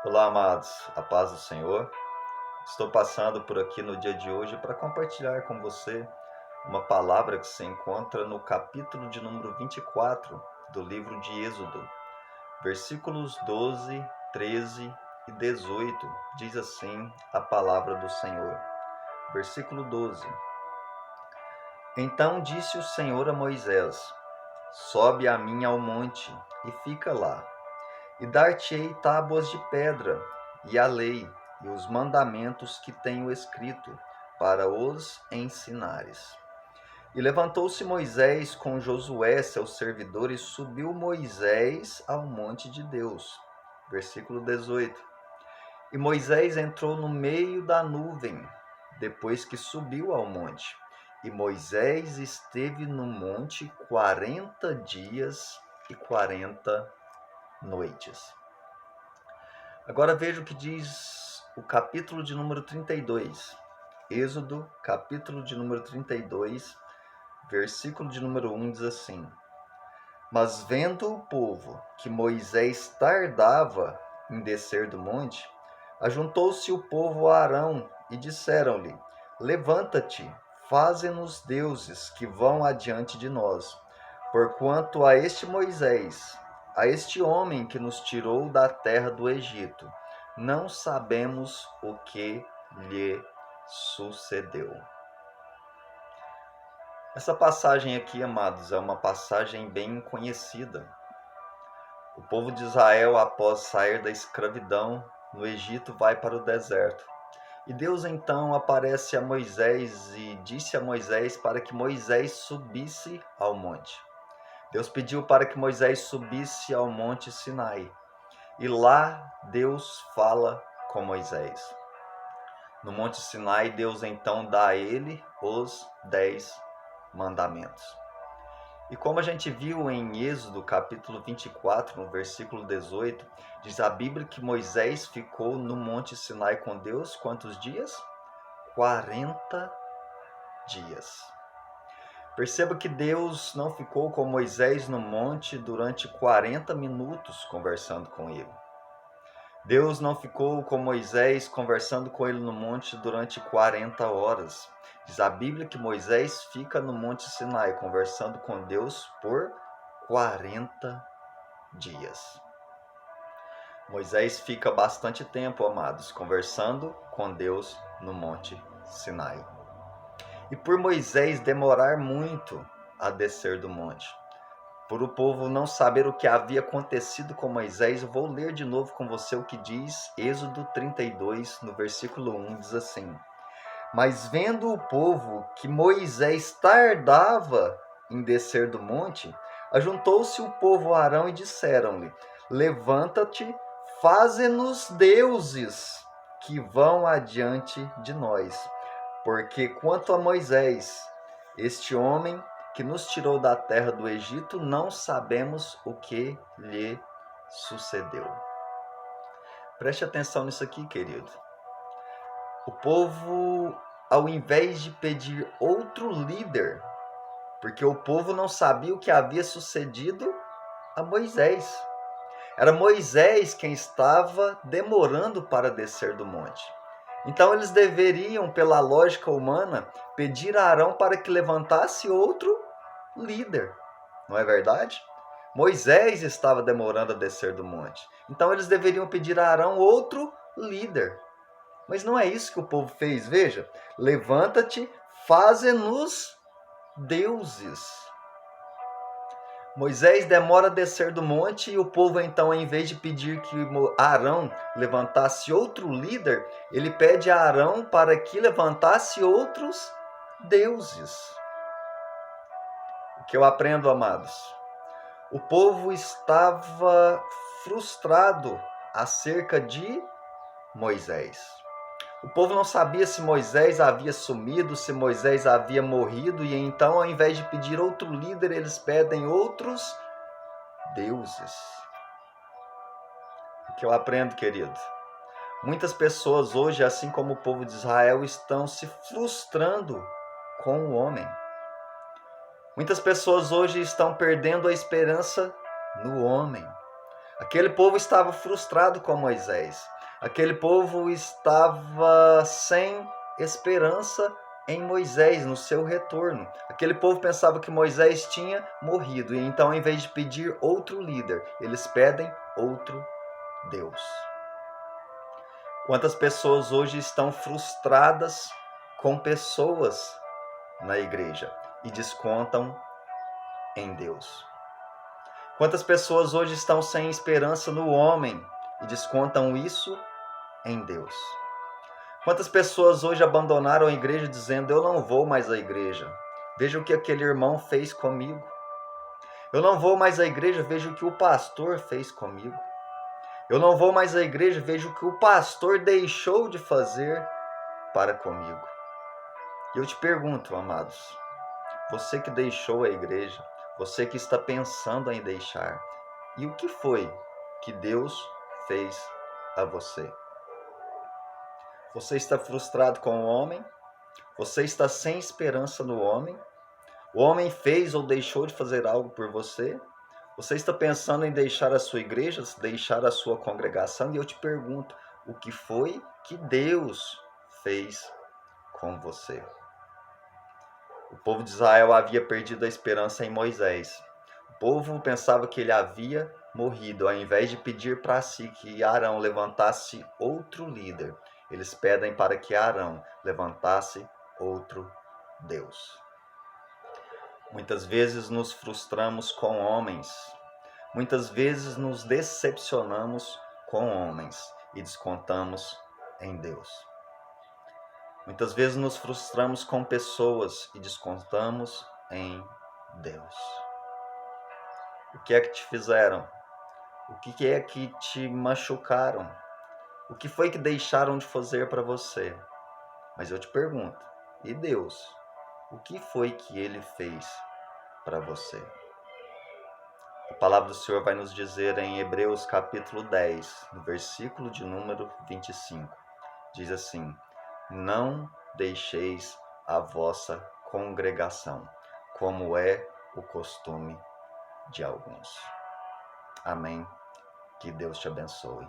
Olá, amados, a paz do Senhor. Estou passando por aqui no dia de hoje para compartilhar com você uma palavra que se encontra no capítulo de número 24 do livro de Êxodo, versículos 12, 13 e 18. Diz assim a palavra do Senhor. Versículo 12. Então disse o Senhor a Moisés: Sobe a mim ao monte e fica lá. E dar-te-ei tábuas de pedra, e a lei, e os mandamentos que tenho escrito, para os ensinares. E levantou-se Moisés com Josué, seu servidor, e subiu Moisés ao monte de Deus. Versículo 18. E Moisés entrou no meio da nuvem, depois que subiu ao monte. E Moisés esteve no monte 40 dias e 40 noites. Agora veja o que diz o capítulo de número 32. Êxodo, capítulo de número 32, versículo de número 1 diz assim: Mas vendo o povo que Moisés tardava em descer do monte, ajuntou-se o povo a Arão e disseram-lhe: Levanta-te, faze-nos deuses que vão adiante de nós, porquanto a este Moisés, a este homem que nos tirou da terra do Egito, não sabemos o que lhe sucedeu. Essa passagem aqui, amados, é uma passagem bem conhecida. O povo de Israel, após sair da escravidão no Egito, vai para o deserto. E Deus então aparece a Moisés e disse a Moisés para que Moisés subisse ao monte. Deus pediu para que Moisés subisse ao monte Sinai. E lá Deus fala com Moisés. No monte Sinai, Deus então dá a ele os 10 mandamentos. E como a gente viu em Êxodo capítulo 24, no versículo 18, diz a Bíblia que Moisés ficou no monte Sinai com Deus quantos dias? 40 dias. Perceba que Deus não ficou com Moisés no monte durante 40 minutos conversando com ele. Deus não ficou com Moisés conversando com ele no monte durante 40 horas. Diz a Bíblia que Moisés fica no monte Sinai conversando com Deus por 40 dias. Moisés fica bastante tempo, amados, conversando com Deus no monte Sinai. E por Moisés demorar muito a descer do monte, por o povo não saber o que havia acontecido com Moisés, eu vou ler de novo com você o que diz Êxodo 32, no versículo 1, diz assim: Mas vendo o povo que Moisés tardava em descer do monte, ajuntou-se o povo a Arão e disseram-lhe: Levanta-te, faze-nos deuses que vão adiante de nós. Porque quanto a Moisés, este homem que nos tirou da terra do Egito, não sabemos o que lhe sucedeu. Preste atenção nisso aqui, querido. O povo, ao invés de pedir outro líder, porque o povo não sabia o que havia sucedido a Moisés. Era Moisés quem estava demorando para descer do monte. Então eles deveriam, pela lógica humana, pedir a Arão para que levantasse outro líder. Não é verdade? Moisés estava demorando a descer do monte. Então eles deveriam pedir a Arão outro líder. Mas não é isso que o povo fez. Veja, levanta-te, faze-nos deuses. Moisés demora a descer do monte e o povo então, em vez de pedir que Arão levantasse outro líder, ele pede a Arão para que levantasse outros deuses. O que eu aprendo, amados? O povo estava frustrado acerca de Moisés. O povo não sabia se Moisés havia sumido, se Moisés havia morrido, e então, ao invés de pedir outro líder, eles pedem outros deuses. O que eu aprendo, querido? Muitas pessoas hoje, assim como o povo de Israel, estão se frustrando com o homem. Muitas pessoas hoje estão perdendo a esperança no homem. Aquele povo estava frustrado com Moisés. Aquele povo estava sem esperança em Moisés, no seu retorno. Aquele povo pensava que Moisés tinha morrido, e então, em vez de pedir outro líder, eles pedem outro Deus. Quantas pessoas hoje estão frustradas com pessoas na igreja e descontam em Deus? Quantas pessoas hoje estão sem esperança no homem e descontam isso em Deus? Quantas pessoas hoje abandonaram a igreja dizendo: eu não vou mais à igreja, veja o que aquele irmão fez comigo. Eu não vou mais à igreja, veja o que o pastor fez comigo. Eu não vou mais à igreja, veja o que o pastor deixou de fazer para comigo. E eu te pergunto, amados, você que deixou a igreja, você que está pensando em deixar, e o que foi que Deus fez a você? Você está frustrado com o homem? Você está sem esperança no homem? O homem fez ou deixou de fazer algo por você? Você está pensando em deixar a sua igreja, deixar a sua congregação? E eu te pergunto, o que foi que Deus fez com você? O povo de Israel havia perdido a esperança em Moisés. O povo pensava que ele havia morrido. Ao invés de pedir para si que Arão levantasse outro líder, eles pedem para que Arão levantasse outro Deus. Muitas vezes nos frustramos com homens. Muitas vezes nos decepcionamos com homens e descontamos em Deus. Muitas vezes nos frustramos com pessoas e descontamos em Deus. O que é que te fizeram? O que é que te machucaram? O que foi que deixaram de fazer para você? Mas eu te pergunto, e Deus? O que foi que Ele fez para você? A palavra do Senhor vai nos dizer em Hebreus capítulo 10, no versículo de número 25. Diz assim: não deixeis a vossa congregação, como é o costume de alguns. Amém. Que Deus te abençoe.